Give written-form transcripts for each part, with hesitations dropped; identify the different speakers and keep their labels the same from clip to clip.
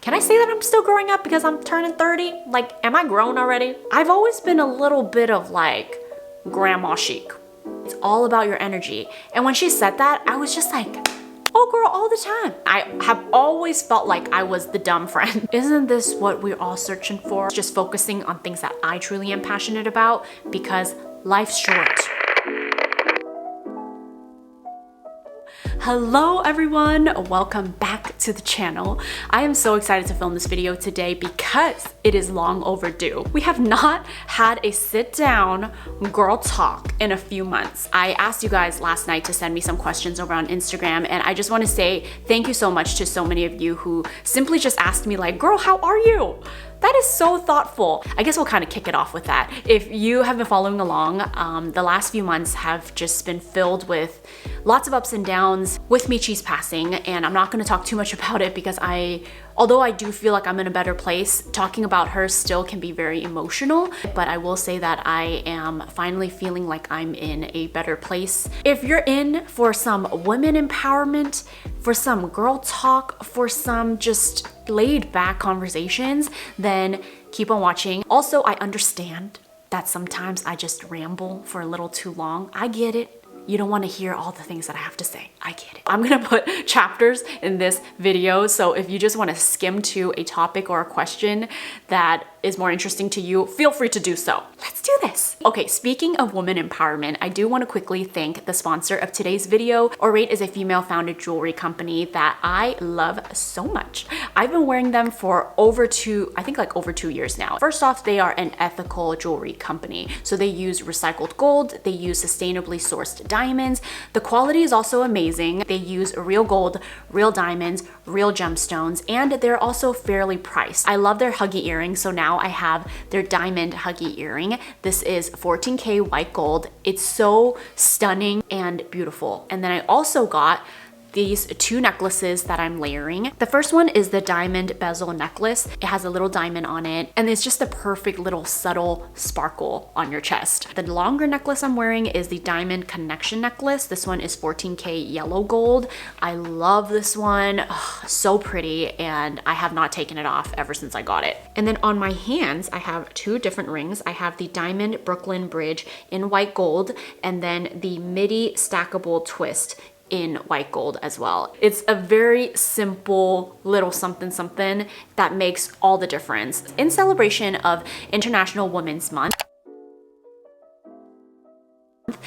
Speaker 1: Can I say that I'm still growing up because I'm turning 30? Like, am I grown already? I've always been a little bit of like grandma chic. It's all about your energy. And when she said that, I was just like, oh girl, all the time. I have always felt like I was the dumb friend. Isn't this what we're all searching for? Just focusing on things that I truly am passionate about, because life's short. Hello everyone, welcome back to the channel. I am so excited to film this video today because it is long overdue. We have not had a sit down girl talk in a few months. I asked you guys last night to send me some questions over on Instagram, and I just want to say thank you so much to so many of you who simply just asked me like, girl, how are you? That is so thoughtful. I guess we'll kind of kick it off with that. If you have been following along, the last few months have just been filled with lots of ups and downs with Michi's passing, and I'm not gonna talk too much about it because although I do feel like I'm in a better place, talking about her still can be very emotional, but I will say that I am finally feeling like I'm in a better place. If you're in for some women empowerment, for some girl talk, for some just laid back conversations, then keep on watching. Also, I understand that sometimes I just ramble for a little too long. I get it. You don't want to hear all the things that I have to say. I get it. I'm gonna put chapters in this video, so if you just want to skim to a topic or a question that is more interesting to you, feel free to do so. Let's do this. Okay, speaking of women empowerment, I do want to quickly thank the sponsor of today's video. Aurate is a female-founded jewelry company that I love so much. I've been wearing them for over 2 years now. First off, they are an ethical jewelry company. So they use recycled gold, they use sustainably sourced diamonds. The quality is also amazing. They use real gold, real diamonds, real gemstones, and they're also fairly priced. I love their huggy earrings, so now I have their diamond huggy earring. This is 14K white gold. It's so stunning and beautiful. And then I also got these 2 necklaces that I'm layering. The first one is the diamond bezel necklace. It has a little diamond on it, and it's just a perfect little subtle sparkle on your chest. The longer necklace I'm wearing is the diamond connection necklace. This one is 14K yellow gold. I love this one. Ugh, so pretty, and I have not taken it off ever since I got it. And then on my hands, I have 2 different rings. I have the diamond Brooklyn bridge in white gold, and then the midi stackable twist in white gold as well. It's a very simple little something something that makes all the difference. In celebration of International Women's Month,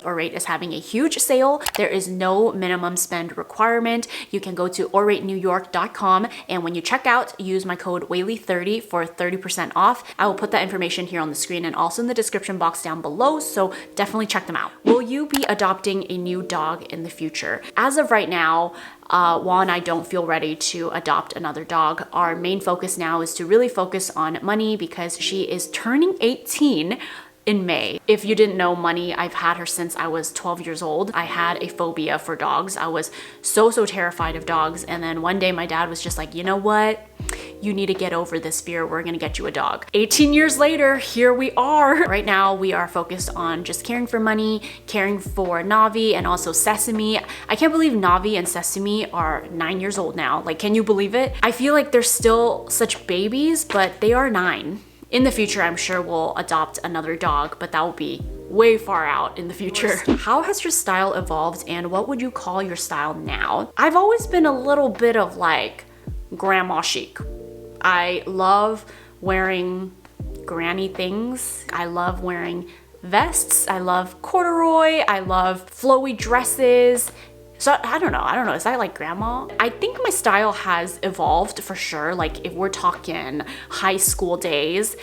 Speaker 1: Aurate is having a huge sale. There is no minimum spend requirement. You can go to auratenewyork.com, and when you check out, use my code Weylie30 for 30% off. I will put that information here on the screen and also in the description box down below, so definitely check them out. Will you be adopting a new dog in the future? As of right now, Juan and I don't feel ready to adopt another dog. Our main focus now is to really focus on Money because she is turning 18 in May. If you didn't know Money, I've had her since I was 12 years old. I had a phobia for dogs. I was so terrified of dogs. And then one day my dad was just like, you know what? You need to get over this fear. We're gonna get you a dog. 18 years later, here we are. Right now, we are focused on just caring for Money, caring for Navi, and also Sesame. I can't believe Navi and Sesame are 9 years old now. Like, can you believe it? I feel like they're still such babies, but they are 9. In the future, I'm sure we'll adopt another dog, but that will be way far out in the future. How has your style evolved, and what would you call your style now? I've always been a little bit of like grandma chic. I love wearing granny things. I love wearing vests. I love corduroy. I love flowy dresses. So I don't know, is that like grandma? I think my style has evolved for sure. Like if we're talking high school days,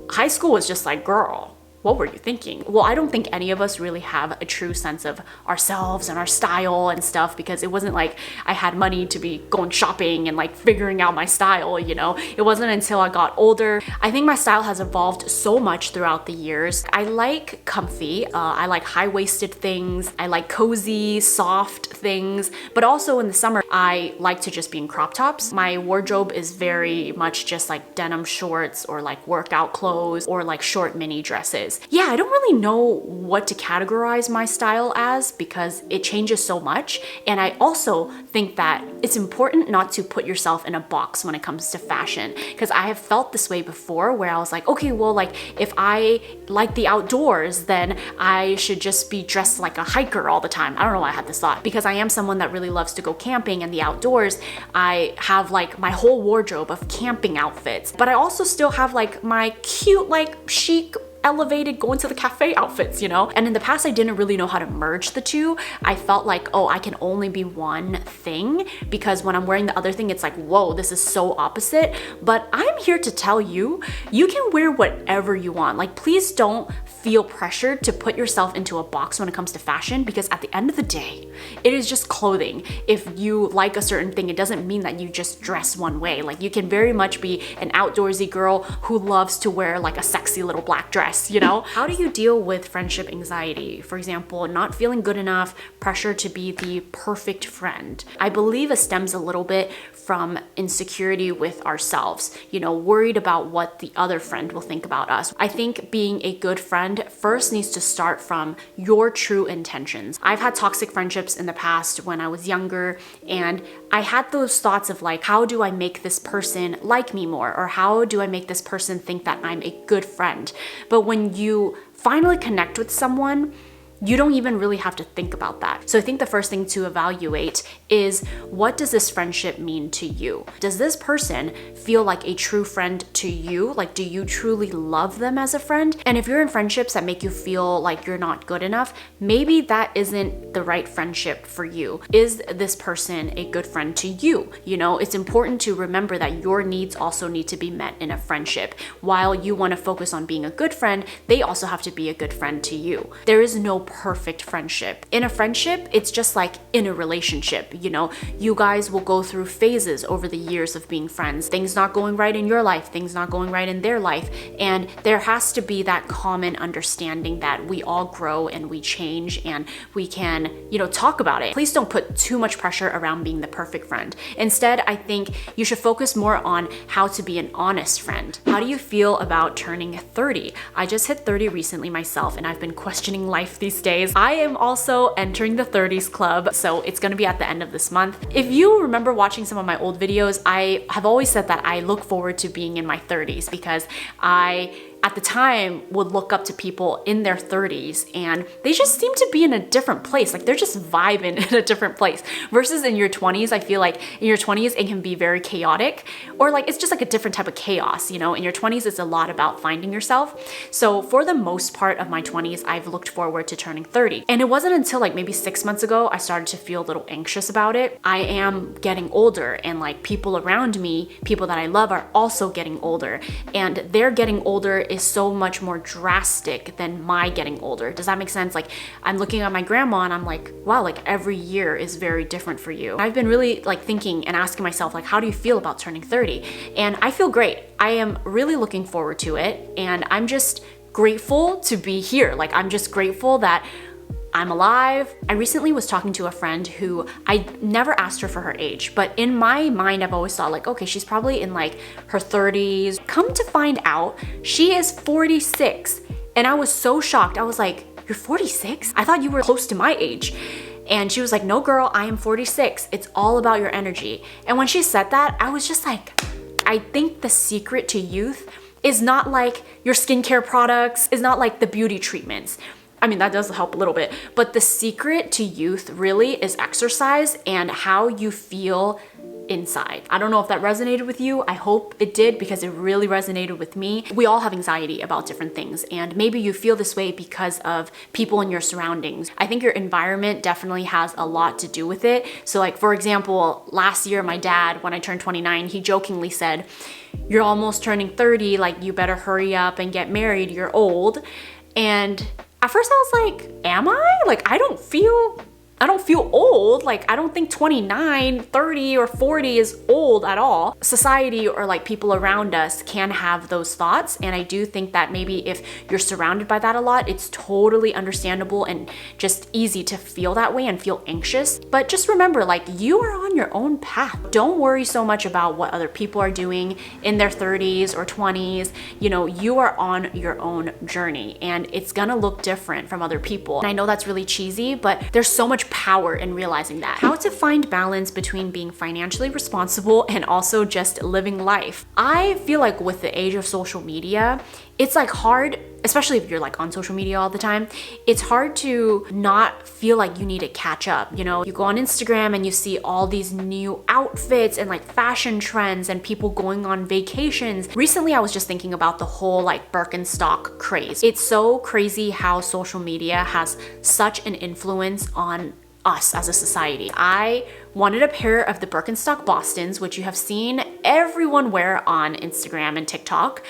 Speaker 1: high school was just like, girl, what were you thinking? Well, I don't think any of us really have a true sense of ourselves and our style and stuff, because it wasn't like I had money to be going shopping and like figuring out my style, you know? It wasn't until I got older. I think my style has evolved so much throughout the years. I like comfy, I like high-waisted things, I like cozy, soft things, but also in the summer, I like to just be in crop tops. My wardrobe is very much just like denim shorts or like workout clothes or like short mini dresses. is. Yeah, I don't really know what to categorize my style as because it changes so much. And I also think that it's important not to put yourself in a box when it comes to fashion, because I have felt this way before where I was like, okay, well, like if I like the outdoors, then I should just be dressed like a hiker all the time. I don't know why I had this thought, because I am someone that really loves to go camping and the outdoors. I have like my whole wardrobe of camping outfits, but I also still have like my cute, like chic, elevated going to the cafe outfits, you know? And in the past, I didn't really know how to merge the two. I felt like, oh, I can only be one thing, because when I'm wearing the other thing, it's like, whoa, this is so opposite. But I'm here to tell you, you can wear whatever you want. Like, please don't feel pressured to put yourself into a box when it comes to fashion, because at the end of the day, it is just clothing. If you like a certain thing, it doesn't mean that you just dress one way. Like, you can very much be an outdoorsy girl who loves to wear like a sexy little black dress, you know? How do you deal with friendship anxiety? For example, not feeling good enough, pressure to be the perfect friend. I believe it stems a little bit from insecurity with ourselves, you know, worried about what the other friend will think about us. I think being a good friend first needs to start from your true intentions. I've had toxic friendships in the past when I was younger, and I had those thoughts of like, how do I make this person like me more? Or how do I make this person think that I'm a good friend? But when you finally connect with someone, you don't even really have to think about that. So I think the first thing to evaluate is, what does this friendship mean to you? Does this person feel like a true friend to you? Like, do you truly love them as a friend? And if you're in friendships that make you feel like you're not good enough, maybe that isn't the right friendship for you. Is this person a good friend to you? You know, it's important to remember that your needs also need to be met in a friendship. While you want to focus on being a good friend, they also have to be a good friend to you. There is no perfect friendship. In a friendship, it's just like in a relationship, you know, you guys will go through phases over the years of being friends, things not going right in your life, things not going right in their life, and there has to be that common understanding that we all grow and we change and we can, you know, talk about it. Please don't put too much pressure around being the perfect friend. Instead, I think you should focus more on how to be an honest friend. How do you feel about turning 30? I just hit 30 recently myself, and I've been questioning life these days. I am also entering the 30s club, so it's gonna be at the end of this month. If you remember watching some of my old videos, I have always said that I look forward to being in my 30s because I at the time would look up to people in their 30s and they just seem to be in a different place. Like, they're just vibing in a different place. Versus in your 20s, I feel like in your 20s, it can be very chaotic, or like it's just like a different type of chaos, you know? In your 20s, it's a lot about finding yourself. So for the most part of my 20s, I've looked forward to turning 30. And it wasn't until like maybe 6 months ago, I started to feel a little anxious about it. I am getting older, and like people around me, people that I love, are also getting older, and their getting older is so much more drastic than my getting older. Does that make sense? Like, I'm looking at my grandma and I'm like, wow, like every year is very different for you. I've been really like thinking and asking myself, like, how do you feel about turning 30? And I feel great. I am really looking forward to it, and I'm just grateful to be here. Like, I'm just grateful that I'm alive. I recently was talking to a friend who I never asked her for her age, but in my mind, I've always thought like, okay, she's probably in like her 30s. Come to find out, she is 46. And I was so shocked. I was like, you're 46? I thought you were close to my age. And she was like, no girl, I am 46. It's all about your energy. And when she said that, I was just like, I think the secret to youth is not like your skincare products, is not like the beauty treatments. I mean, that does help a little bit, but the secret to youth really is exercise and how you feel inside. I don't know if that resonated with you. I hope it did, because it really resonated with me. We all have anxiety about different things, and maybe you feel this way because of people in your surroundings. I think your environment definitely has a lot to do with it. So like, for example, last year, my dad, when I turned 29, he jokingly said, you're almost turning 30, like you better hurry up and get married, you're old. And at first I was like, am I? Like, I don't feel I don't feel old. Like, I don't think 29, 30, or 40 is old at all. Society or like people around us can have those thoughts. And I do think that maybe if you're surrounded by that a lot, it's totally understandable and just easy to feel that way and feel anxious. But just remember, like, you are on your own path. Don't worry so much about what other people are doing in their 30s or 20s. You know, you are on your own journey and it's gonna look different from other people. And I know that's really cheesy, but there's so much power in realizing that. How to find balance between being financially responsible and also just living life. I feel like with the age of social media, it's like hard, especially if you're like on social media all the time, it's hard to not feel like you need to catch up. You know, you go on Instagram and you see all these new outfits and like fashion trends and people going on vacations. Recently, I was just thinking about the whole like Birkenstock craze. It's so crazy how social media has such an influence on us as a society. I wanted a pair of the Birkenstock Bostons, which you have seen everyone wear on Instagram and TikTok.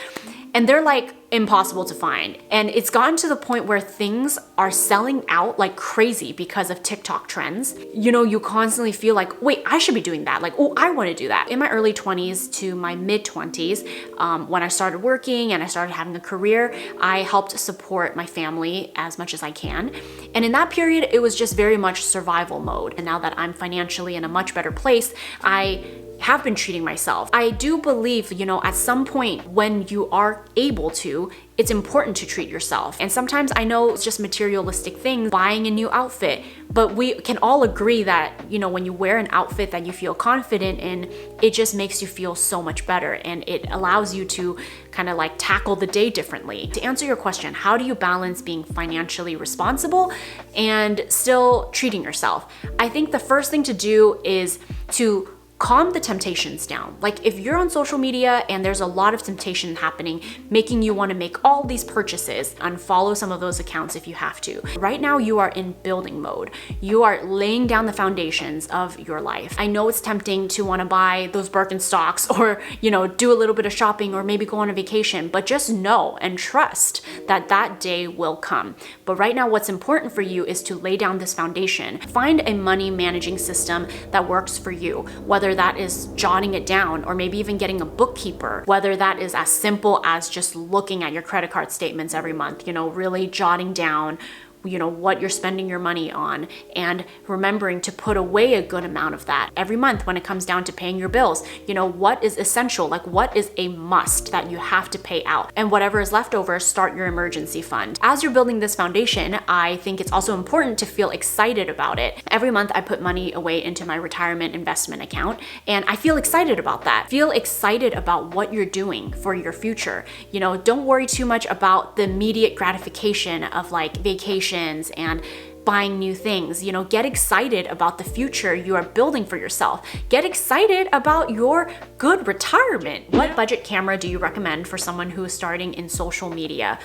Speaker 1: And they're like impossible to find. And it's gotten to the point where things are selling out like crazy because of TikTok trends. You know, you constantly feel like, wait, I should be doing that. Like, oh, I want to do that. In my early 20s to my mid 20s, when I started working and I started having a career, I helped support my family as much as I can. And in that period, it was just very much survival mode. And now that I'm financially in a much better place, I have been treating myself. I do believe, you know, at some point when you are able to, it's important to treat yourself. And sometimes I know it's just materialistic things, buying a new outfit, but we can all agree that, you know, when you wear an outfit that you feel confident in, it just makes you feel so much better and it allows you to kind of like tackle the day differently. To answer your question, how do you balance being financially responsible and still treating yourself? I think the first thing to do is to calm the temptations down. Like if you're on social media and there's a lot of temptation happening, making you want to make all these purchases, unfollow some of those accounts if you have to. Right now you are in building mode. You are laying down the foundations of your life. I know it's tempting to want to buy those Birkenstocks or, you know, do a little bit of shopping or maybe go on a vacation, but just know and trust that that day will come. But right now what's important for you is to lay down this foundation. Find a money managing system that works for you, whether that is jotting it down or maybe even getting a bookkeeper, whether that is as simple as just looking at your credit card statements every month, you know, really jotting down, you know, what you're spending your money on and remembering to put away a good amount of that every month when it comes down to paying your bills. You know, what is essential, like what is a must that you have to pay out, and whatever is left over, start your emergency fund. As you're building this foundation, I think it's also important to feel excited about it. Every month I put money away into my retirement investment account and I feel excited about that. Feel excited about what you're doing for your future. You know, don't worry too much about the immediate gratification of like vacation and buying new things. You know, get excited about the future you are building for yourself. Get excited about your good retirement. What budget camera do you recommend for someone who is starting in social media?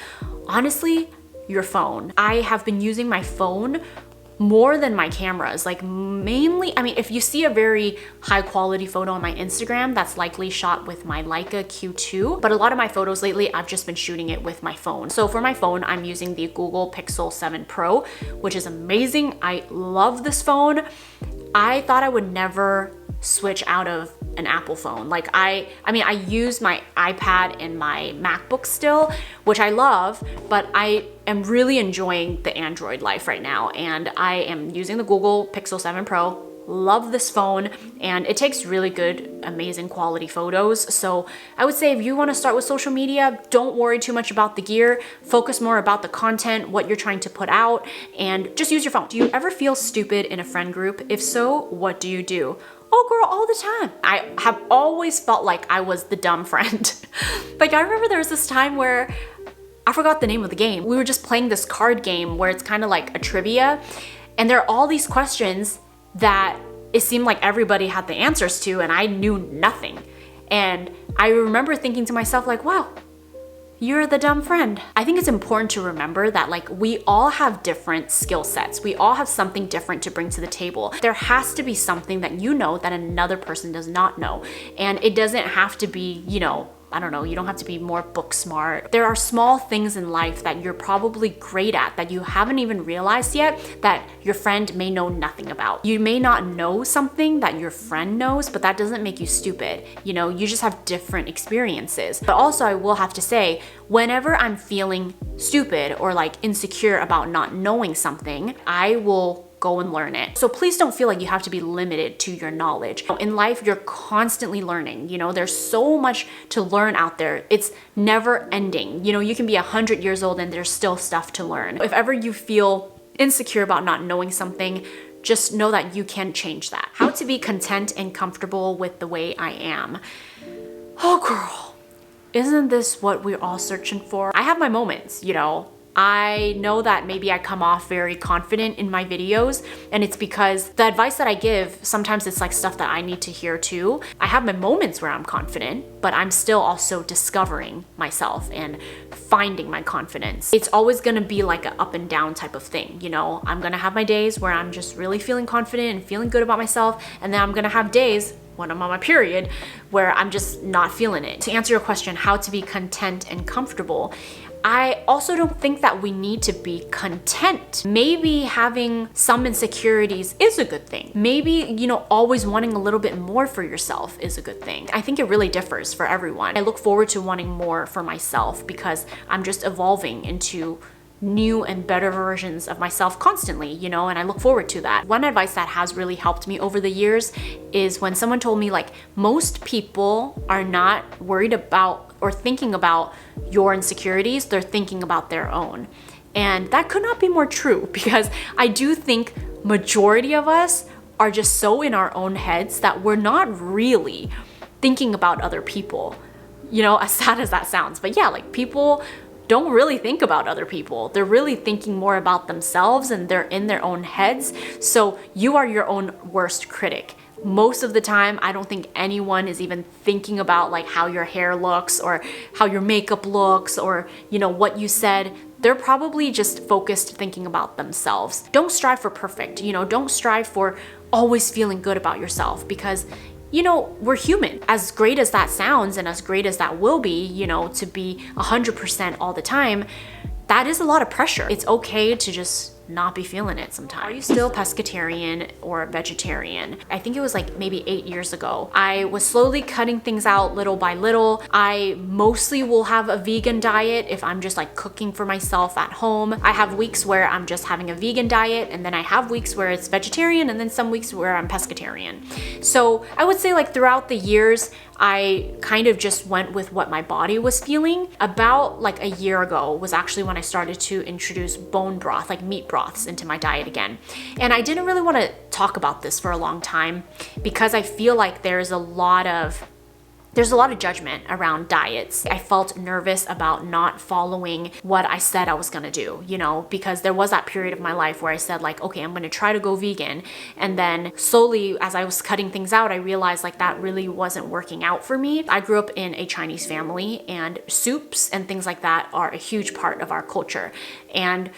Speaker 1: Honestly, your phone. I have been using my phone more than my cameras, like mainly, I mean, if you see a very high quality photo on my Instagram, that's likely shot with my Leica Q2, but a lot of my photos lately, I've just been shooting it with my phone. So for my phone, I'm using the Google Pixel 7 Pro, which is amazing. I love this phone. I thought I would never switch out of an Apple phone. Like I mean, I use my iPad and my MacBook still, which I love, but I am really enjoying the Android life right now. And I am using the Google Pixel 7 Pro. Love this phone and it takes really good, amazing quality photos. So I would say if you want to start with social media, don't worry too much about the gear. Focus more about the content, what you're trying to put out, and just use your phone. Do you ever feel stupid in a friend group? If so, what do you do? Oh girl, all the time. I have always felt like I was the dumb friend. Like I remember there was this time where I forgot the name of the game. We were just playing this card game where it's kind of like a trivia and there are all these questions that it seemed like everybody had the answers to and I knew nothing. And I remember thinking to myself like, wow, you're the dumb friend. I think it's important to remember that like we all have different skill sets. We all have something different to bring to the table. There has to be something that you know that another person does not know. And it doesn't have to be, you know, I don't know, you don't have to be more book smart. There are small things in life that you're probably great at that you haven't even realized yet that your friend may know nothing about. You may not know something that your friend knows, but that doesn't make you stupid. You know, you just have different experiences. But also I will have to say, whenever I'm feeling stupid or like insecure about not knowing something, I will go and learn it. So please don't feel like you have to be limited to your knowledge. In life, you're constantly learning. You know, there's so much to learn out there. It's never ending. You know, you can be 100 years old and there's still stuff to learn. If ever you feel insecure about not knowing something, just know that you can change that. How to be content and comfortable with the way I am. Oh girl, isn't this what we're all searching for? I have my moments, you know. I know that maybe I come off very confident in my videos, and it's because the advice that I give, sometimes it's like stuff that I need to hear too. I have my moments where I'm confident, but I'm still also discovering myself and finding my confidence. It's always gonna be like an up and down type of thing, you know? I'm gonna have my days where I'm just really feeling confident and feeling good about myself, and then I'm gonna have days when I'm on my period where I'm just not feeling it. To answer your question, how to be content and comfortable, I also don't think that we need to be content. Maybe having some insecurities is a good thing. Maybe, you know, always wanting a little bit more for yourself is a good thing. I think it really differs for everyone. I look forward to wanting more for myself because I'm just evolving into new and better versions of myself constantly, you know, and I look forward to that. One advice that has really helped me over the years is when someone told me like, most people are not worried about or thinking about your insecurities, they're thinking about their own. And that could not be more true, because I do think majority of us are just so in our own heads that we're not really thinking about other people. You know, as sad as that sounds, but yeah, like people don't really think about other people. They're really thinking more about themselves and they're in their own heads. So you are your own worst critic. Most of the time, I don't think anyone is even thinking about like how your hair looks or how your makeup looks or, you know, what you said. They're probably just focused thinking about themselves. Don't strive for perfect, you know, don't strive for always feeling good about yourself, because you know, we're human. As great as that sounds and as great as that will be, you know, to be 100% all the time, that is a lot of pressure. It's okay to just not be feeling it sometimes. Are you still pescatarian or vegetarian? I think it was like maybe 8 years ago. I was slowly cutting things out little by little. I mostly will have a vegan diet if I'm just like cooking for myself at home. I have weeks where I'm just having a vegan diet, and then I have weeks where it's vegetarian, and then some weeks where I'm pescatarian. So I would say like throughout the years, I kind of just went with what my body was feeling. About like a year ago was actually when I started to introduce bone broth, like meat broths, into my diet again. And I didn't really want to talk about this for a long time because I feel like there's a lot of judgment around diets. I felt nervous about not following what I said I was gonna do, you know, because there was that period of my life where I said like, okay, I'm gonna try to go vegan. And then slowly, as I was cutting things out, I realized like that really wasn't working out for me. I grew up in a Chinese family, and soups and things like that are a huge part of our culture. And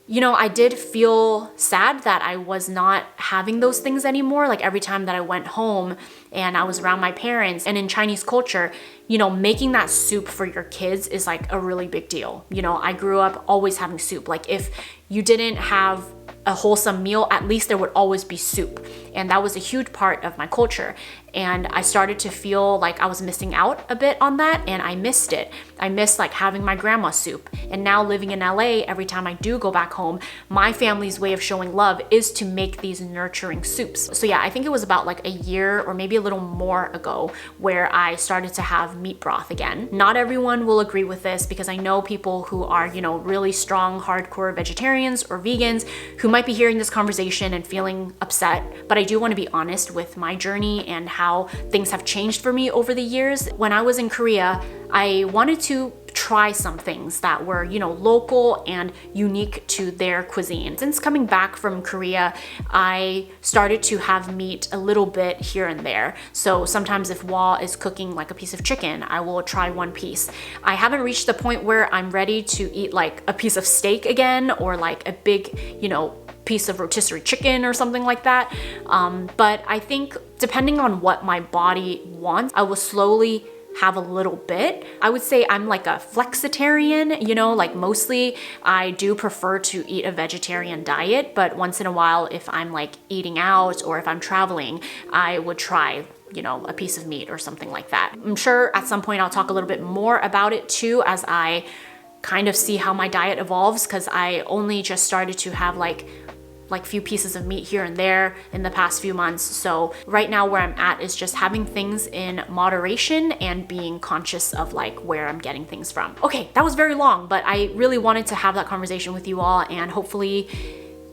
Speaker 1: you know, I did feel sad that I was not having those things anymore. Like every time that I went home and I was around my parents, and in Chinese culture, you know, making that soup for your kids is like a really big deal. You know, I grew up always having soup. Like if you didn't have a wholesome meal, at least there would always be soup. And that was a huge part of my culture. And I started to feel like I was missing out a bit on that, and I missed it. I missed like having my grandma's soup. And now living in LA, every time I do go back home, my family's way of showing love is to make these nurturing soups. So yeah, I think it was about like a year or maybe a little more ago where I started to have meat broth again. Not everyone will agree with this, because I know people who are, you know, really strong, hardcore vegetarians or vegans who might be hearing this conversation and feeling upset. But I do want to be honest with my journey and how things have changed for me over the years. When I was in Korea, I wanted to try some things that were, you know, local and unique to their cuisine. Since coming back from Korea, I started to have meat a little bit here and there. So sometimes if Wall is cooking like a piece of chicken, I will try one piece. I haven't reached the point where I'm ready to eat like a piece of steak again, or like a big, you know, piece of rotisserie chicken or something like that. But I think depending on what my body wants, I will slowly have a little bit. I would say I'm like a flexitarian, you know, like mostly I do prefer to eat a vegetarian diet, but once in a while, if I'm like eating out or if I'm traveling, I would try, you know, a piece of meat or something like that. I'm sure at some point I'll talk a little bit more about it too as I kind of see how my diet evolves, because I only just started to have like few pieces of meat here and there in the past few months. So right now where I'm at is just having things in moderation and being conscious of like where I'm getting things from. Okay, that was very long, but I really wanted to have that conversation with you all, and hopefully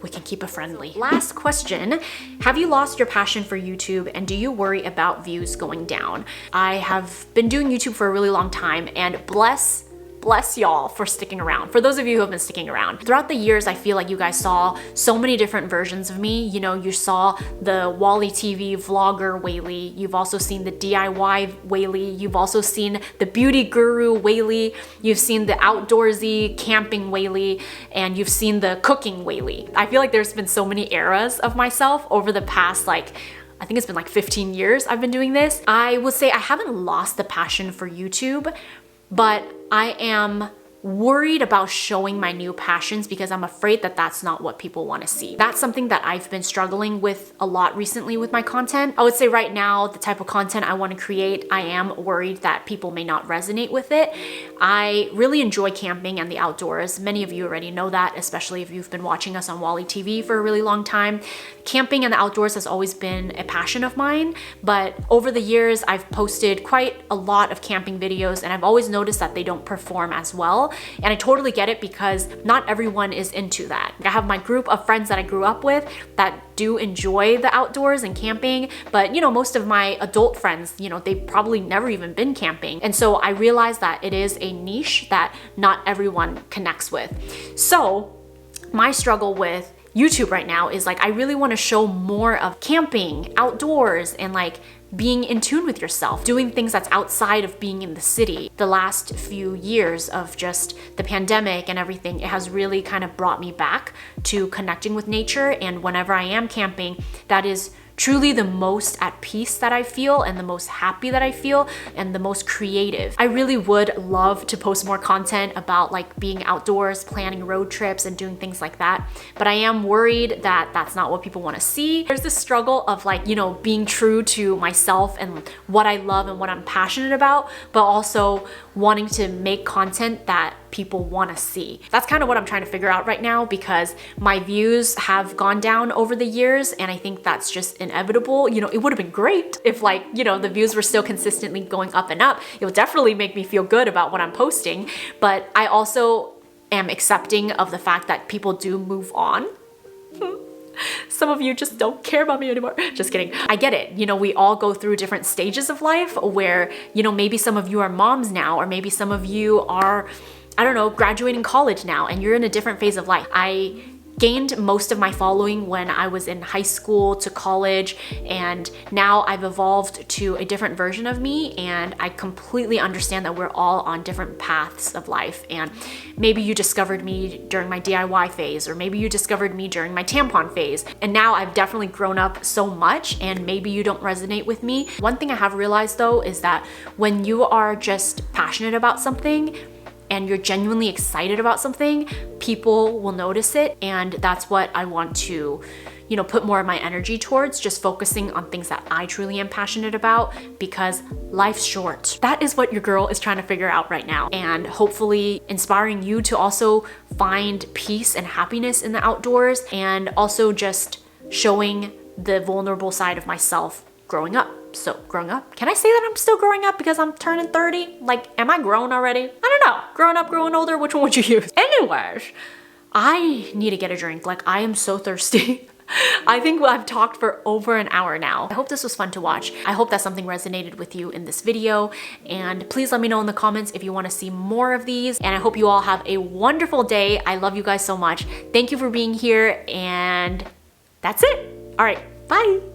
Speaker 1: we can keep it friendly. Last question, have you lost your passion for YouTube and do you worry about views going down? I have been doing YouTube for a really long time, and bless y'all for sticking around. For those of you who have been sticking around. Throughout the years, I feel like you guys saw so many different versions of me. You know, you saw the Wally TV vlogger Weylie. You've also seen the DIY Weylie. You've also seen the beauty guru Weylie. You've seen the outdoorsy camping Weylie, and you've seen the cooking Weylie. I feel like there's been so many eras of myself over the past I think it's been like 15 years I've been doing this. I would say I haven't lost the passion for YouTube, but I am worried about showing my new passions because I'm afraid that that's not what people want to see. That's something that I've been struggling with a lot recently with my content. I would say right now, the type of content I want to create, I am worried that people may not resonate with it. I really enjoy camping and the outdoors. Many of you already know that, especially if you've been watching us on Wally TV for a really long time. Camping and the outdoors has always been a passion of mine, but over the years, I've posted quite a lot of camping videos, and I've always noticed that they don't perform as well. And I totally get it because not everyone is into that. I have my group of friends that I grew up with that do enjoy the outdoors and camping, but you know, most of my adult friends, you know, they've probably never even been camping. And so I realized that it is a niche that not everyone connects with. So my struggle with YouTube right now is like, I really want to show more of camping, outdoors, and like being in tune with yourself, doing things that's outside of being in the city. The last few years of just the pandemic and everything, it has really kind of brought me back to connecting with nature. And whenever I am camping, that is truly the most at peace that I feel, and the most happy that I feel, and the most creative. I really would love to post more content about like being outdoors, planning road trips, and doing things like that. But I am worried that that's not what people want to see. There's this struggle of like, you know, being true to myself and what I love and what I'm passionate about, but also wanting to make content that people want to see. That's kind of what I'm trying to figure out right now, because my views have gone down over the years, and I think that's just inevitable. You know, it would have been great if like, you know, the views were still consistently going up and up. It would definitely make me feel good about what I'm posting, but I also am accepting of the fact that people do move on. Some of you just don't care about me anymore. Just kidding. I get it. You know, we all go through different stages of life where, you know, maybe some of you are moms now, or maybe some of you are, I don't know, graduating college now, and you're in a different phase of life. I gained most of my following when I was in high school to college, and now I've evolved to a different version of me, and I completely understand that we're all on different paths of life. And maybe you discovered me during my DIY phase, or maybe you discovered me during my tampon phase, and now I've definitely grown up so much, and maybe you don't resonate with me. One thing I have realized though is that when you are just passionate about something and you're genuinely excited about something, people will notice it. And that's what I want to, you know, put more of my energy towards, just focusing on things that I truly am passionate about, because life's short. That is what your girl is trying to figure out right now. And hopefully inspiring you to also find peace and happiness in the outdoors, and also just showing the vulnerable side of myself growing up. So growing up, can I say that I'm still growing up because I'm turning 30? Like, am I grown already? I don't know. Growing up, growing older, which one would you use? Anyways, I need to get a drink. Like, I am so thirsty. I think I've talked for over an hour now. I hope this was fun to watch. I hope that something resonated with you in this video. And please let me know in the comments if you want to see more of these. And I hope you all have a wonderful day. I love you guys so much. Thank you for being here. And that's it. All right, bye.